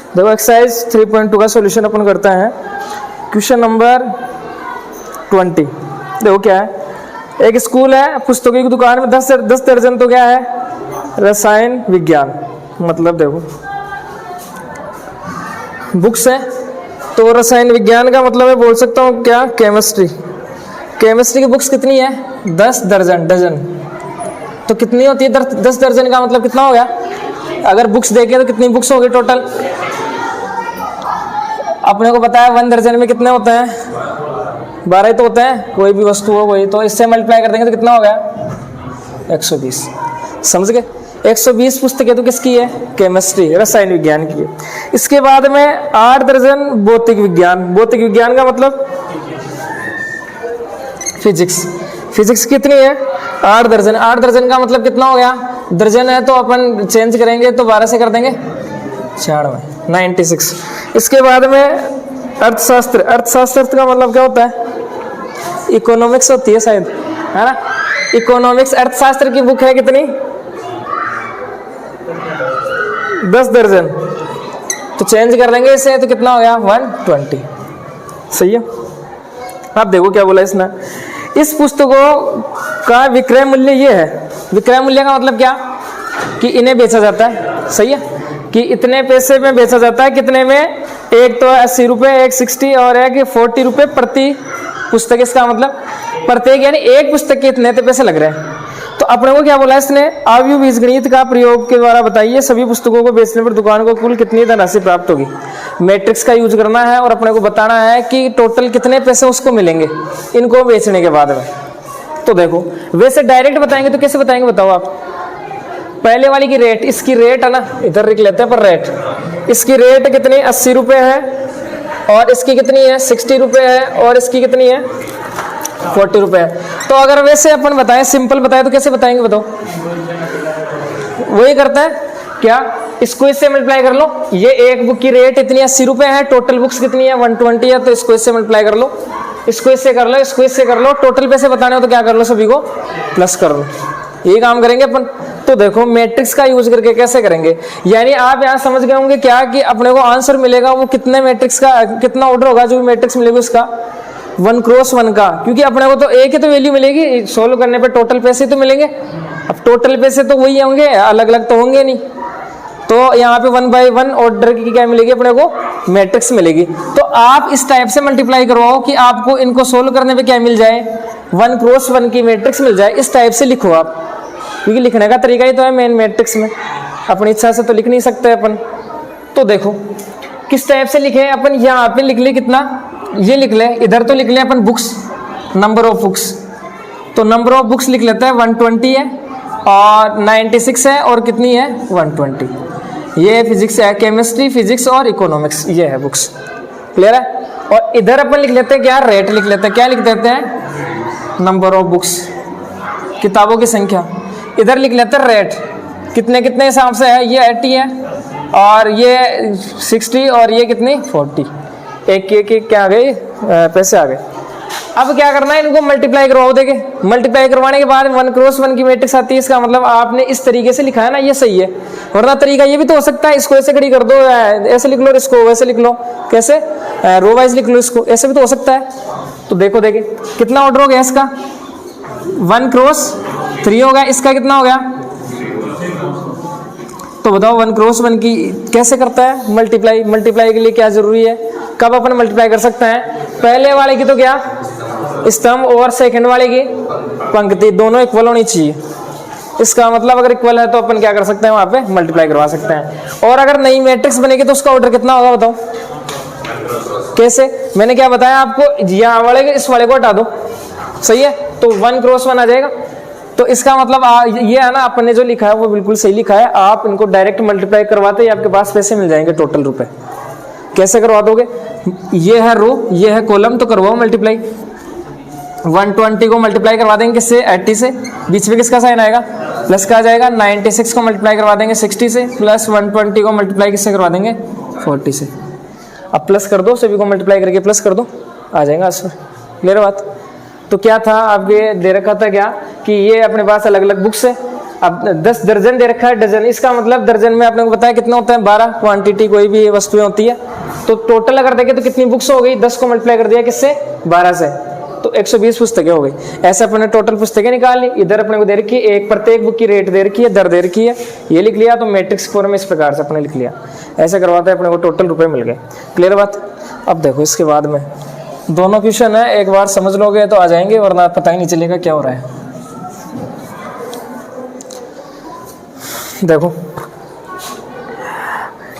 देखो एक्सरसाइज 3.2 का सॉल्यूशन अपन करते हैं। Question number 20। देखो क्या है, एक स्कूल है, पुस्तकों की दुकान में 10 दर्जन तो क्या है, रसायन विज्ञान, मतलब देखो बुक्स है, तो रसायन विज्ञान का मतलब मैं बोल सकता हूँ क्या, केमिस्ट्री। केमिस्ट्री की बुक्स कितनी है, 10 डजन। तो कितनी होती है 10 दर्जन का मतलब कितना हो गया, अगर बुक्स देखें तो कितनी बुक्स होगी टोटल, अपने को पता है 1 दर्जन में कितने होते हैं, 12 ही तो होते हैं, कोई भी वस्तु हो वही, तो इससे मल्टीप्लाई कर देंगे तो कितना हो गया, 120। समझ गए, 120 पुस्तकें तो किसकी है, केमिस्ट्री, रसायन विज्ञान की है। इसके बाद में 8 दर्जन भौतिक विज्ञान। भौतिक विज्ञान का मतलब फिजिक्स। फिजिक्स कितनी है, 8 दर्जन। 8 दर्जन का मतलब कितना हो गया, दर्जन है तो अपन चेंज करेंगे तो 12 से कर देंगे 4 में 96। इसके बाद में अर्थशास्त्र। अर्थशास्त्र का मतलब क्या होता है, इकोनॉमिक्स होती है शायद, है ना। इकोनॉमिक्स अर्थशास्त्र की बुक है कितनी, 10 दर्जन। तो चेंज कर देंगे इसे तो कितना हो गया, 120। सही है। आप देखो क्या बोला इसने, इस पुस्तकों का विक्रय मूल्य ये है। विक्रय मूल्य का मतलब क्या, कि इन्हें बेचा जाता है। सही है, कि इतने पैसे में बेचा जाता है, कितने में, एक तो 80 रुपये, एक 60 और एक 40 रुपये प्रति पुस्तक। इसका मतलब प्रत्येक, यानी एक पुस्तक के इतने पैसे लग रहे हैं। तो अपने को क्या बोला इसने, आव्यूह बीजगणित का प्रयोग के द्वारा बताइए सभी पुस्तकों को बेचने पर दुकान को कुल कितनी धनराशि प्राप्त होगी। मैट्रिक्स का यूज करना है और अपने को बताना है कि टोटल कितने पैसे उसको मिलेंगे इनको बेचने के बाद में। तो देखो वैसे डायरेक्ट बताएंगे तो कैसे बताएंगे, बताओ आप। पहले वाली की रेट, इसकी रेट है ना, इधर लिख लेते हैं पर रेट, इसकी रेट कितनी, 80 रुपये है, और इसकी कितनी है, 60 रुपये है, और इसकी कितनी है, 40 रुपये है। तो अगर वैसे अपन बताएं, सिंपल बताएं तो कैसे बताएंगे, बताओ। वही करता है क्या, इसको इससे मल्टीप्लाई कर लो। ये एक बुक की रेट इतनी 80 रुपये है, टोटल बुक्स कितनी है 120 है, तो इसको इससे मल्टीप्लाई कर लो, इसको इससे कर लो, इसको इससे कर लो। टोटल पैसे बताने हो तो क्या कर लो, सभी को प्लस कर लो। यही काम करेंगे अपन। तो देखो मैट्रिक्स का यूज करके कैसे करेंगे, यानी आप यहाँ समझ गए होंगे क्या, कि अपने को आंसर मिलेगा वो कितने मैट्रिक्स का, कितना ऑर्डर होगा जो भी मैट्रिक्स मिलेगा उसका, 1 क्रॉस 1 का। क्योंकि अपने को तो एक ही तो वैल्यू मिलेगी, सोल्व करने पे टोटल पैसे तो मिलेंगे। अब टोटल पैसे तो वही होंगे, अलग अलग तो होंगे नहीं। तो यहाँ पे 1 बाई 1 ऑर्डर की क्या मिलेगी अपने को, मैट्रिक्स मिलेगी। तो आप इस टाइप से मल्टीप्लाई करवाओ कि आपको इनको सोल्व करने पे क्या मिल जाए, 1 क्रॉस 1 की मैट्रिक्स मिल जाए। इस टाइप से लिखो आप, क्योंकि लिखने का तरीका ही तो है मेन मैट्रिक्स में, अपनी इच्छा से तो लिख नहीं सकते अपन। तो देखो किस टाइप से लिखे अपन, यहाँ पे लिख ले कितना, ये लिख ले, इधर तो लिख ले अपन बुक्स, नंबर ऑफ बुक्स। तो नंबर ऑफ बुक्स लिख लेते हैं 120 है, और 96 है, और कितनी है 120। ये फिजिक्स है, केमिस्ट्री, फिजिक्स और इकोनॉमिक्स, ये है बुक्स। क्लियर है। और इधर अपन लिख लेते हैं क्या, रेट लिख लेते हैं, क्या लिख देते हैं, नंबर ऑफ बुक्स, किताबों की संख्या। इधर लिख लेते हैं रेट, कितने कितने हिसाब से है, ये 80 है, और ये 60, और ये कितनी 40। एक क्या आ गए, पैसे आ गए। अब क्या करना है, इनको मल्टीप्लाई करवाओ। देखे मल्टीप्लाई करवाने के बाद 1 क्रॉस 1 की मैट्रिक्स आती है। इसका मतलब आपने इस तरीके से लिखा है ना, ये सही है। वरना तरीका ये भी तो हो सकता है, इसको ऐसे खड़ी कर दो, ऐसे लिख लो, इसको वैसे लिख लो, कैसे रो वाइज लिख लो, इसको ऐसे भी तो हो सकता है। तो देखो देखे कितना ऑर्डर हो गया इसका, 1 क्रॉस 3 होगा, इसका कितना हो गया। तो बताओ 1 क्रॉस 1 की कैसे करता है मल्टीप्लाई। मल्टीप्लाई के लिए क्या जरूरी है, कब अपन मल्टीप्लाई कर सकते हैं, पहले वाले की तो क्या स्तंभ और सेकंड वाले की पंक्ति दोनों इक्वल होनी चाहिए। इसका मतलब अगर इक्वल है तो अपन क्या कर सकते हैं, वहां पे मल्टीप्लाई करवा सकते हैं। और अगर नई मैट्रिक्स बनेगी तो उसका ऑर्डर कितना होगा, बताओ कैसे। मैंने क्या बताया आपको, यहाँ वाले इस वाले को हटा दो, सही है, तो 1 क्रॉस 1 आ जाएगा। तो इसका मतलब ये है ना, अपन ने जो लिखा है वो बिल्कुल सही लिखा है। आप इनको डायरेक्ट मल्टीप्लाई करवाते ही आपके पास पैसे मिल जाएंगे टोटल रुपए। कैसे करवा दोगे, ये है रो, ये है कॉलम, तो करवाओ मल्टीप्लाई। 120 को मल्टीप्लाई करवा देंगे किससे, 80 से, बीच में किसका साइन आएगा, प्लस का आ जाएगा। 96 को मल्टीप्लाई करवा देंगे 60 से, प्लस 120 को मल्टीप्लाई किससे करवा देंगे, 40 से। अब प्लस कर दो, सभी को मल्टीप्लाई करके प्लस कर दो, आ जाएगा आंसर। क्लियर बात। तो क्या था आपके दे रखा था क्या, कि ये अपने पास अलग अलग बुक्स है, अब 10 दर्जन दे रखा है, डजन, इसका मतलब दर्जन में आपने को बताया कितना होता है 12, क्वांटिटी कोई भी वस्तुएं होती है। तो टोटल अगर देखें तो कितनी बुक्स हो गई, 10 को मल्टीप्लाई कर दिया किससे, 12 से, तो 120 पुस्तकें हो गई। ऐसे अपने टोटल पुस्तकें निकाल ली। इधर अपने को दे रखी है एक प्रत्येक बुक की रेट दे रखी है, दर दे रखी है, ये लिख लिया। तो मैट्रिक्स फॉर्म में इस प्रकार से अपने लिख लिया। ऐसे करवाते हैं अपने को टोटल रुपए मिल गए। क्लियर बात। अब देखो इसके बाद में दोनों क्वेश्चन है, एक बार समझ लोगे तो आ जाएंगे, वरना पता ही नहीं चलेगा क्या हो रहा है। देखो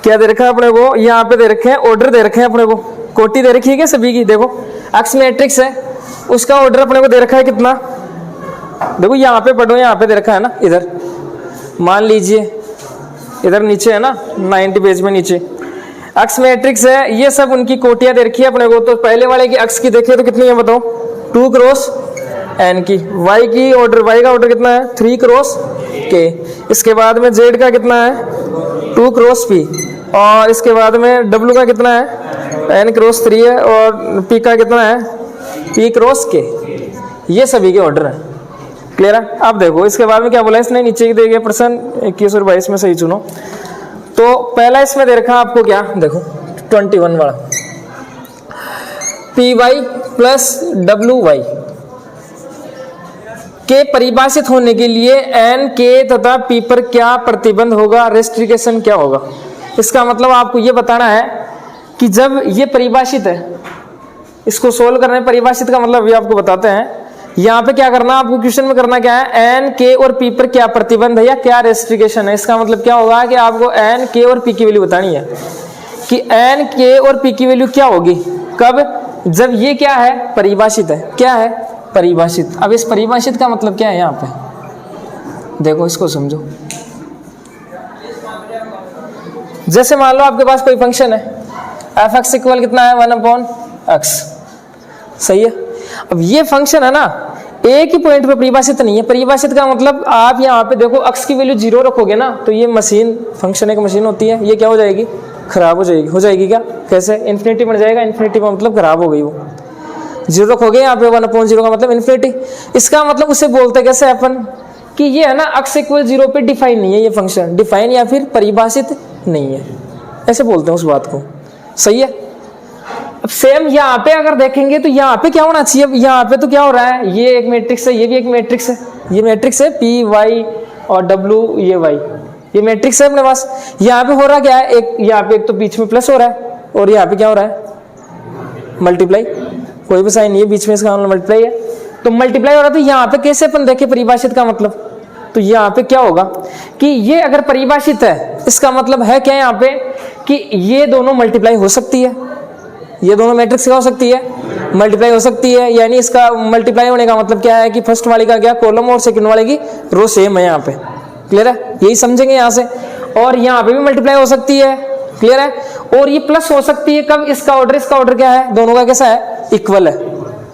क्या दे रखा है अपने को, यहाँ पे दे रखे हैं ऑर्डर दे रखे हैं अपने को, कोटि दे रखी है क्या सभी की। देखो एक्स मैट्रिक्स है, उसका ऑर्डर अपने को दे रखा है कितना, देखो यहाँ पे पढ़ो, यहाँ पे दे रखा है ना, इधर मान लीजिए इधर नीचे है ना 90 पेज में नीचे एक्स मैट्रिक्स है, ये सब उनकी कोटियां दे रखी है अपने को। तो पहले वाले की एक्स की देखिए तो कितनी है बताओ, 2 क्रॉस एन की। वाई की ऑर्डर, वाई का ऑर्डर कितना है 3 क्रॉस के। इसके बाद में जेड का कितना है 2 क्रॉस पी, और इसके बाद में डब्ल्यू का कितना है एन क्रॉस 3 है, और पी का कितना है पी क्रॉस के। ये सभी के ऑर्डर है। क्लियर है। अब देखो इसके बाद में क्या बोला इसने, नीचे की देंगे प्रश्न 21 और 22 में सही चुनो। तो पहला इसमें दे रखा आपको क्या, देखो 21 वाला, P Y plus W Y के परिभाषित होने के लिए एन के तथा पी पर क्या प्रतिबंध होगा, रेस्ट्रिक्शन क्या होगा। इसका मतलब आपको ये बताना है कि जब ये परिभाषित है, इसको सोल्व करने परिभाषित का मतलब ये आपको बताते हैं। यहाँ पे क्या करना आपको, क्वेश्चन में करना क्या है, एन के और पी पर क्या प्रतिबंध है या क्या रेस्ट्रिक्शन है। इसका मतलब क्या होगा कि आपको एन के और पी की वैल्यू बतानी है कि एन के और पी की वैल्यू क्या होगी, कब, जब ये क्या है परिभाषित है, क्या है परिभाषित। अब इस परिभाषित का मतलब क्या है, यहाँ पे देखो इसको समझो। जैसे मान लो आपके पास कोई फंक्शन है, एफ एक्स इक्वल कितना है 1/x, सही है। अब ये फंक्शन है ना एक ही पॉइंट पे परिभाषित नहीं है। परिभाषित का मतलब आप यहाँ पे देखो x की वैल्यू 0 रखोगे ना, तो ये मशीन, फंक्शन एक मशीन होती है, ये क्या हो जाएगी, खराब हो जाएगी। हो जाएगी क्या, कैसे, इन्फिनिटी बन जाएगा। इन्फिनिटी का मतलब खराब हो गई, वो 0 रखोगे यहाँ पे 1/0 का मतलब इन्फिनिटी। इसका मतलब उसे बोलते कैसे अपन कि ये है ना x इक्वल 0 पे डिफाइन नहीं है, ये फंक्शन डिफाइन या फिर परिभाषित नहीं है, ऐसे बोलते हैं उस बात को, सही है। अब सेम यहाँ पे अगर देखेंगे तो यहाँ पे क्या होना चाहिए, यहाँ पे तो क्या हो रहा है, ये एक मैट्रिक्स है, ये भी एक मैट्रिक्स है, ये मैट्रिक्स है पी वाई और डब्ल्यू ये वाई, ये मैट्रिक्स है अपने पास। यहाँ पे हो रहा क्या है, एक यहाँ पे एक तो बीच में प्लस हो रहा है, और यहाँ पे क्या हो रहा है मल्टीप्लाई, कोई भी साइन नहीं है बीच में, इसका मतलब मल्टीप्लाई है। तो मल्टीप्लाई हो रहा है, तो यहाँ पे कैसे अपन देखे परिभाषित का मतलब, तो यहाँ पे क्या होगा कि ये अगर परिभाषित है, इसका मतलब है क्या यहाँ पे कि ये दोनों मल्टीप्लाई हो सकती है, ये दोनों मैट्रिक्स क्या हो सकती है, मल्टीप्लाई हो सकती है। यानी इसका मल्टीप्लाई होने का मतलब क्या है कि फर्स्ट वाली का क्या कॉलम और सेकंड वाले की रो सेम है यहाँ पे। क्लियर है, यही समझेंगे यहाँ से। और यहाँ पे भी मल्टीप्लाई हो सकती है, क्लियर है। और ये प्लस हो सकती है कब, इसका ऑर्डर क्या है, दोनों का कैसा है, इक्वल है,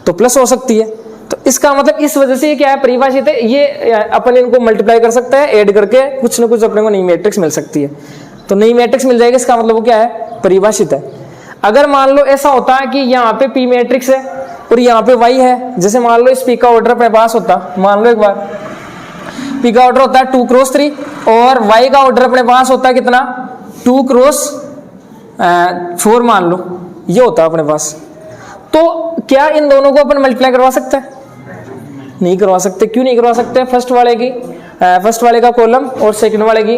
तो प्लस हो सकती है। तो इसका मतलब इस वजह से ये क्या है परिभाषित है, ये अपन इनको मल्टीप्लाई कर सकते हैं, ऐड करके कुछ ना कुछ अपने को नई मैट्रिक्स मिल सकती है। तो नई मैट्रिक्स मिल जाएगी, इसका मतलब वो क्या है परिभाषित है। अगर मान लो ऐसा होता है कि यहाँ पे पी मैट्रिक्स है और यहाँ पे वाई है, जैसे मान लो इस पी का ऑर्डर अपने पास होता, मान लो एक बार पी का ऑर्डर होता है 2 क्रॉस 3 और वाई का ऑर्डर अपने पास होता है कितना 2 क्रॉस 4 मान लो, ये होता है अपने पास। तो क्या इन दोनों को अपन मल्टीप्लाई करवा सकते हैं, नहीं करवा सकते। क्यों नहीं करवा सकते, फर्स्ट वाले का कॉलम और सेकंड वाले की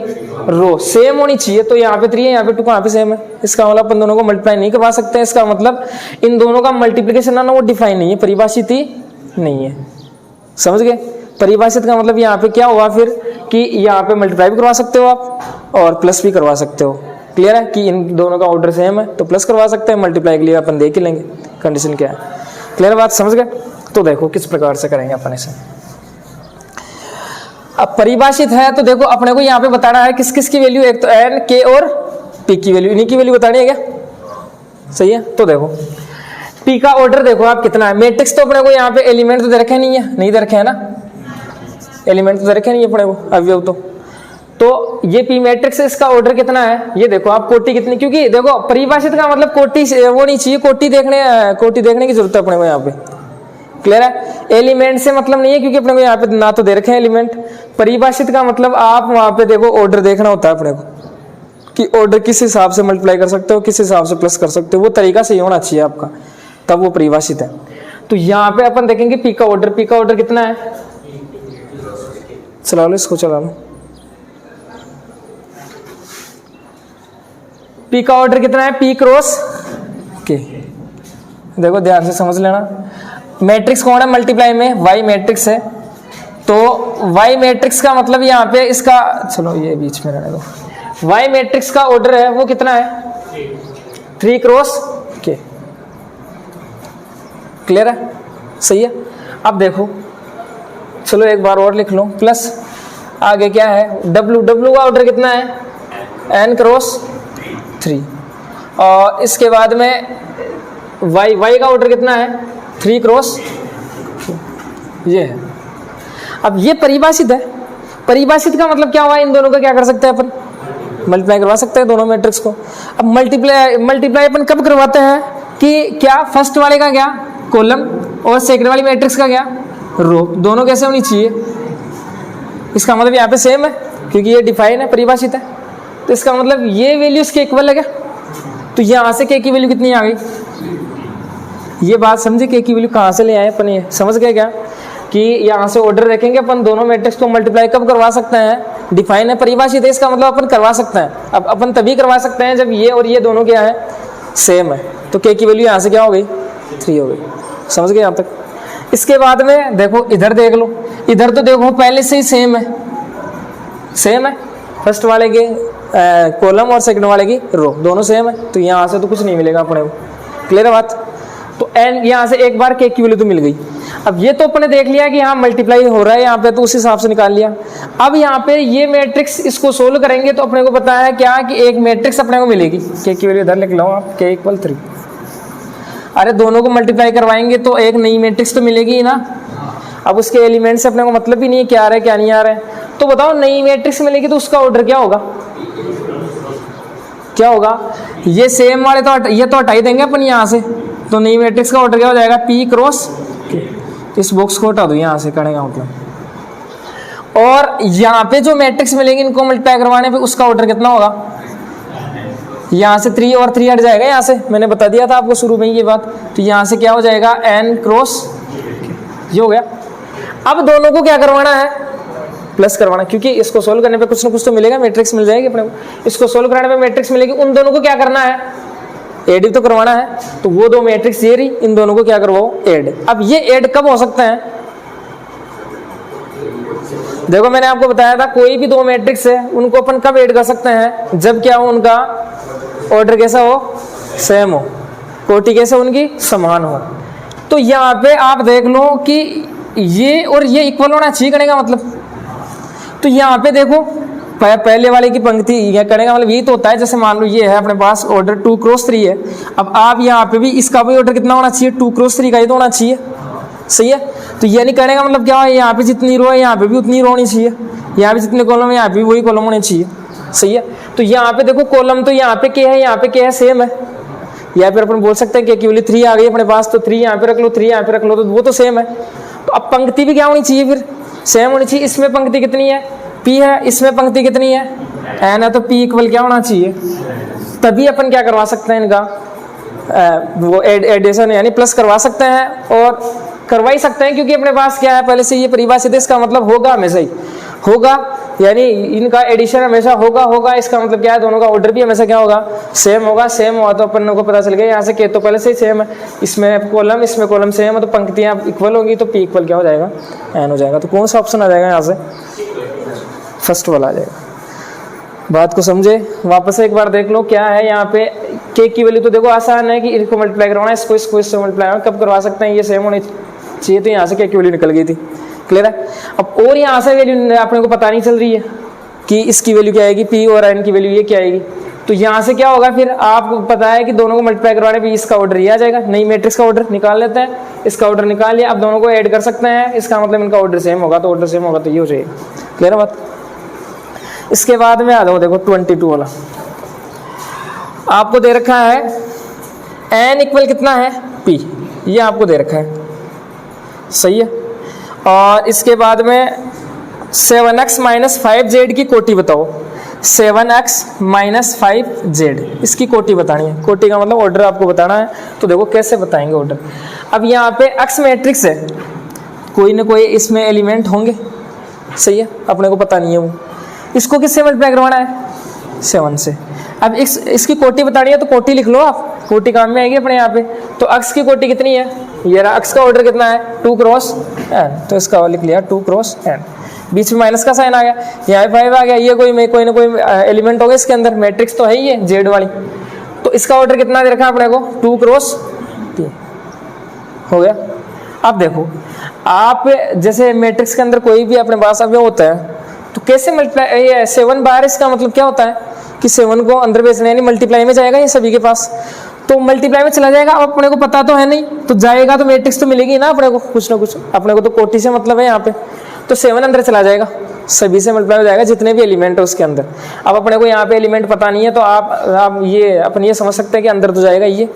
रो सेम होनी चाहिए। तो यहाँ पे 3 है, यहाँ पे 2 कहाँ पे सेम है, इसका मतलब अपन दोनों को मल्टीप्लाई नहीं करवा सकते। इसका मतलब इन दोनों का मल्टीप्लिकेशन ना वो डिफाइन नहीं है, परिभाषित ही नहीं है, समझ गए। परिभाषित का मतलब यहाँ पे क्या हुआ फिर कि यहाँ पे मल्टीप्लाई भी करवा सकते हो आप और प्लस भी करवा सकते हो। क्लियर है कि इन दोनों का ऑर्डर सेम है तो प्लस करवा सकते हैं, मल्टीप्लाई के लिए अपन देख ही लेंगे कंडीशन क्या है। क्लियर बात, समझ गए। तो देखो किस प्रकार से करेंगे अपन इसे। अब परिभाषित है तो देखो अपने को यहाँ पे बताना है किस किस की वैल्यू, एक तो एन के और पी की वैल्यू, इन्हीं की वैल्यू बतानी है क्या, सही है। तो देखो पी का ऑर्डर देखो आप कितना है, मैट्रिक्स तो अपने को यहाँ पे एलिमेंट तो दे रखे नहीं है, नहीं दे रखे है ना, एलिमेंट तो दे रखे नहीं है अपने को अवयव तो ये पी मैट्रिक्स है, इसका ऑर्डर कितना है ये देखो आप, कोटि कितनी, क्योंकि देखो परिभाषित का मतलब कोटि वो नहीं चाहिए, कोटि देखने की जरूरत है अपने को यहाँ पे। क्लियर है, एलिमेंट से मतलब नहीं है क्योंकि अपने को यहाँ पे ना तो दे रखे हैं एलिमेंट, परिभाषित का मतलब आप वहां पे देखो ऑर्डर देखना होता है अपने को कि ऑर्डर किस हिसाब से मल्टीप्लाई कर सकते हो, किस हिसाब से प्लस कर सकते हो, वो तरीका सही होना चाहिए आपका, तब वो परिभाषित है। तो यहाँ पे अपन देखेंगे पी का ऑर्डर कितना है, चला लो इसको, चला लो। पी का ऑर्डर कितना है, पी क्रॉस के। देखो ध्यान से समझ लेना, मैट्रिक्स कौन है मल्टीप्लाई में, वाई मैट्रिक्स है। तो वाई मैट्रिक्स का मतलब यहाँ पे इसका, चलो ये बीच में रहने दो, वाई मैट्रिक्स का ऑर्डर है वो कितना है, 3 क्रॉस के। क्लियर है, सही है। अब देखो चलो एक बार और लिख लो, प्लस आगे क्या है, डब्लू का ऑर्डर कितना है, n क्रॉस 3, और इसके बाद में वाई का ऑर्डर कितना है, 3 क्रॉस, ये है। अब ये परिभाषित है, परिभाषित का मतलब क्या हुआ, इन दोनों का क्या कर सकते हैं अपन, मल्टीप्लाई करवा सकते हैं दोनों मैट्रिक्स को। अब मल्टीप्लाई अपन कब करवाते हैं कि क्या फर्स्ट वाले का क्या कॉलम और सेकंड वाली मैट्रिक्स का क्या रो, दोनों कैसे होनी चाहिए। इसका मतलब यहाँ पे सेम है क्योंकि ये डिफाइन है, परिभाषित है। तो इसका मतलब ये वैल्यू इसके इक्वल है क्या, तो यहाँ से के की वैल्यू कितनी आ गई, ये बात समझे, के की वैल्यू कहाँ से ले आए अपन, ये समझ गए क्या कि यहाँ से ऑर्डर रखेंगे अपन, दोनों मैट्रिक्स को मल्टीप्लाई कब करवा सकते हैं, डिफाइन है, परिभाषित है, इसका मतलब अपन करवा सकते हैं। अब अपन तभी करवा सकते हैं जब ये और ये दोनों क्या है, सेम है। तो के की वैल्यू यहाँ से क्या हो गई, 3 हो गई। समझ गए यहाँ तक। इसके बाद में देखो इधर देख लो, इधर तो देखो पहले से ही सेम है, सेम है, फर्स्ट वाले के कॉलम और सेकंड वाले की रो दोनों सेम है, तो यहाँ से तो कुछ नहीं मिलेगा अपने को। क्लियर है बात। तो एन यहाँ से एक बार के की वैल्यू तो मिल गई। अब ये तो अपने देख लिया कि यहाँ मल्टीप्लाई हो रहा है यहाँ पे, तो उस हिसाब से निकाल लिया। अब यहाँ पे ये मैट्रिक्स इसको सोल्व करेंगे तो अपने को पता है क्या कि एक मैट्रिक्स अपने को मिलेगी, के की वैल्यू इधर लिख लो आप, के इक्वल 3। अरे दोनों को मल्टीप्लाई करवाएंगे तो एक नई मैट्रिक्स तो मिलेगी ही ना। अब उसके एलिमेंट से अपने को मतलब ही नहीं है क्या आ रहा है क्या नहीं आ रहा है। तो बताओ नई मैट्रिक्स मिलेगी तो उसका ऑर्डर क्या होगा, क्या होगा, ये सेम वाले तो ये तो हटाई देंगे अपन यहाँ से, तो नई मैट्रिक्स का ऑर्डर क्या हो जाएगा, पी क्रॉस। इस बॉक्स को हटा दो यहाँ से, करेगा मतलब। और यहाँ पे जो मैट्रिक्स मिलेंगे इनको मल्टीप्लाई करवाने पे उसका ऑर्डर कितना होगा, यहाँ से 3 और 3 हट जाएगा यहाँ से, मैंने बता दिया था आपको शुरू में ये बात। तो यहाँ से क्या हो जाएगा, n क्रॉस, ये हो गया। अब दोनों को क्या करवाना है, प्लस करवाना, क्योंकि इसको सोल्व करने पे कुछ ना कुछ तो मिलेगा, मैट्रिक्स मिल जाएगी अपने को। इसको सोल्व कराने पे मैट्रिक्स मिलेगी, उन दोनों को क्या करना है, एड तो करवाना है। तो वो दो मैट्रिक्स ये रही, इन दोनों को क्या करवाओ, ऐड। अब ये ऐड कब हो सकता है, देखो मैंने आपको बताया था कोई भी दो मैट्रिक्स है उनको अपन कब ऐड कर सकते हैं, जब क्या हो, उनका ऑर्डर कैसा हो, सेम हो, कोटि कैसे उनकी समान हो। तो यहाँ पे आप देख लो कि ये और ये इक्वल होना चाहिए करने का मतलब। तो यहाँ पे देखो पहले वाले की पंक्ति ये करने का मतलब यही तो होता है, जैसे मान लो ये है अपने पास ऑर्डर 2 क्रॉस 3 है। अब आप यहाँ पे भी इसका भी ऑर्डर कितना होना चाहिए, 2 क्रॉस 3 का ही तो होना चाहिए, सही है। तो ये नहीं करने का मतलब क्या है, यहाँ पे जितनी रो है यहाँ पे भी उतनी रो होनी चाहिए, यहाँ पे जितने कॉलम है यहाँ पे वही कॉलम होने चाहिए, सही है। तो यहाँ पे देखो कॉलम तो यहाँ पे के है, यहाँ पे के है, सेम है। यहाँ पे अपन बोल सकते हैं कि केवल 3 आ गई अपने पास, तो 3 यहाँ पे रख लो, 3 यहाँ पे रख लो, तो वो तो सेम है। तो अब पंक्ति भी क्या होनी चाहिए, फिर सेम होनी चाहिए। इसमें पंक्ति कितनी है, P है, इसमें पंक्ति कितनी है, N है, तो P इक्वल क्या होना चाहिए, तभी अपन क्या करवा सकते हैं इनका वो एडिशन यानी प्लस करवा सकते हैं, और करवा ही सकते हैं क्योंकि अपने पास क्या है पहले से ये परिभाषित है। इसका मतलब होगा हमेशा ही होगा, यानी इनका एडिशन हमेशा होगा। इसका मतलब क्या है, दोनों का ऑर्डर भी हमेशा क्या होगा, सेम होगा। सेम हुआ तो अपन को पता चल गया यहाँ से के तो पहले से ही सेम है, इसमें कॉलम सेम है, तो पंक्तियाँ इक्वल होंगी, तो P इक्वल क्या हो जाएगा, N हो जाएगा। तो कौन सा ऑप्शन आ जाएगा यहाँ से, फर्स्ट वाला आ जाएगा। बात को समझे, वापस एक बार देख लो क्या है यहाँ पे। के की वैल्यू तो देखो आसान है कि इसको मल्टीप्लाई करवाना है, इसको इससे मल्टीप्लाई कब करवा सकते हैं, ये सेम होने चाहिए। तो यहाँ से के की वैल्यू निकल गई थी, क्लियर है। अब और यहाँ से वैल्यू अपने को पता नहीं चल रही है कि इसकी वैल्यू क्या आएगी, P और N की वैल्यू ये क्या आएगी। तो यहाँ से क्या होगा, फिर आपको पता है कि दोनों को मल्टीप्लाई करवाने पे इसका ऑर्डर ये आ जाएगा, नई मैट्रिक्स का ऑर्डर निकाल लेते हैं, इसका ऑर्डर निकाल लिया। अब दोनों को ऐड कर सकते हैं, इसका मतलब इनका ऑर्डर सेम होगा, तो ऑर्डर सेम होगा तो ये हो जाएगा, क्लियर है बात। इसके बाद में आ जाओ, देखो 22 वाला आपको दे रखा है, N इक्वल कितना है, P, ये आपको दे रखा है, सही है। और इसके बाद में 7x माइनस 5z की कोटि बताओ। 7x माइनस 5z इसकी कोटि बतानी है। कोटि का मतलब ऑर्डर आपको बताना है। तो देखो कैसे बताएंगे ऑर्डर। अब यहाँ पे x मैट्रिक्स है, कोई ना कोई इसमें एलिमेंट होंगे, सही है, अपने को पता नहीं है वो। इसको किससे मल्टीप्लाई करवाना है? 7 से। अब इसकी कोटि बतानी है तो कोटि लिख लो आप, कोटि काम में आएगी अपने यहाँ पे। तो x की कोटि कितनी है? ये रहा, x का ऑर्डर कितना है? 2 क्रॉस n, तो इसका लिख लिया 2 क्रॉस n। बीच में माइनस का साइन आ गया, यहाँ 5 आ गया। ये कोई ना कोई एलिमेंट होगा इसके अंदर, मैट्रिक्स तो है ही है जेड वाली। तो इसका ऑर्डर कितना दे रखा है अपने को? 2 क्रॉस 3 हो गया। अब देखो आप जैसे मैट्रिक्स के अंदर कोई भी अपने पास अवयव होता है तो कैसे मल्टीप्लाई, ये 7 बार, इसका मतलब क्या होता है कि 7 को अंदर भेजना, यानी मल्टीप्लाई में जाएगा ये सभी के पास, तो मल्टीप्लाई में चला जाएगा। अब अपने को पता तो है नहीं, तो जाएगा तो मैट्रिक्स तो मिलेगी ना अपने को कुछ ना कुछ। अपने को तो कोटि से मतलब है यहाँ पे, तो 7 अंदर चला जाएगा, सभी से मल्टीप्लाई हो जाएगा जितने भी एलिमेंट है उसके अंदर। अब अपने को यहाँ पे एलिमेंट पता नहीं है तो आप ये अपन ये समझ सकते हैं कि अंदर तो जाएगा ये,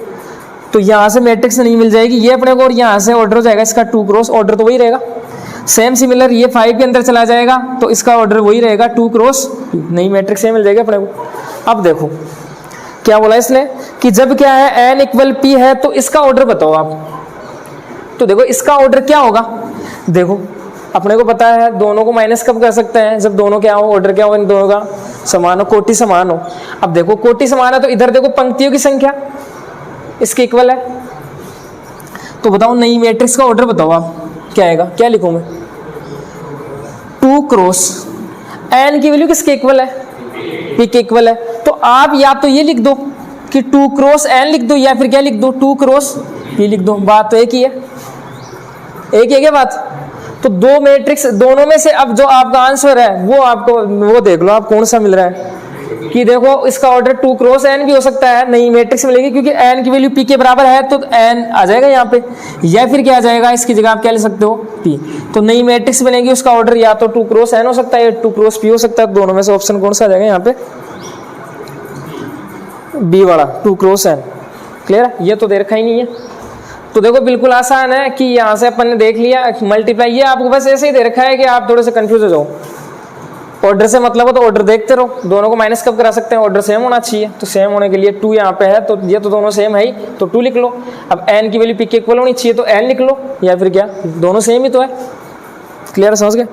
तो यहाँ से मैट्रिक्स नहीं मिल जाएगी ये अपने को, और यहाँ से ऑर्डर हो जाएगा इसका 2 क्रॉस, ऑर्डर तो वही रहेगा। सेम सिमिलर ये 5 के अंदर चला जाएगा तो इसका ऑर्डर वही रहेगा 2 क्रॉस, नई मैट्रिक्स ये मिल जाएगी अपने को। अब देखो क्या बोला इसने कि जब क्या है n इक्वल p है तो इसका ऑर्डर बताओ आप। तो देखो इसका ऑर्डर क्या होगा, देखो अपने को पता है दोनों को माइनस कब कर सकते हैं? जब दोनों क्या हो, ऑर्डर क्या हो इन दोनों का समान हो, कोटि समान हो। अब देखो कोटि समान है तो इधर देखो पंक्तियों की संख्या इसके इक्वल है, तो बताओ नई मैट्रिक्स का ऑर्डर बताओ आप क्या आएगा, क्या लिखूं मैं? 2 क्रॉस n की वैल्यू किसके इक्वल है? p के इक्वल है। तो आप या तो ये लिख दो कि 2 क्रॉस n लिख दो, या फिर क्या लिख दो 2 क्रॉस p लिख दो। बात तो एक ही है, एक ही है क्या बात? तो दो मैट्रिक्स, दोनों में से अब जो आपका आंसर है वो आपको वो देख लो आप कौन सा मिल रहा है। कि देखो इसका ऑर्डर 2 क्रॉस n भी हो सकता है, नई मैट्रिक्स मिलेगी क्योंकि n की वैल्यू p के बराबर है तो n आ जाएगा यहाँ पे, या फिर क्या आ जाएगा इसकी जगह आप क्या ले सकते हो p। तो नई मैट्रिक्स बनेगी, उसका ऑर्डर या तो 2 क्रॉस n हो सकता है या 2 क्रॉस p हो सकता है। दोनों में से ऑप्शन कौन सा आ जाएगा यहाँ पे? b वाला 2 क्रॉस n। क्लियर? ये तो दे रखा ही नहीं है। तो देखो बिल्कुल आसान है कि यहाँ से अपन ने देख लिया मल्टीप्लाई, ये आपको बस ऐसे ही दे रखा है कि आप थोड़े से कंफ्यूज हो जाओ। ऑर्डर से मतलब हो तो ऑर्डर देखते रहो, दोनों को माइनस कब करा सकते हैं? ऑर्डर सेम होना चाहिए, तो सेम होने के लिए 2 यहाँ पे है तो ये तो दोनों सेम है ही, तो 2 लिख लो। अब n की वैल्यू p के इक्वल होनी चाहिए तो n लिख लो, या फिर क्या दोनों सेम ही तो है। क्लियर समझ गए?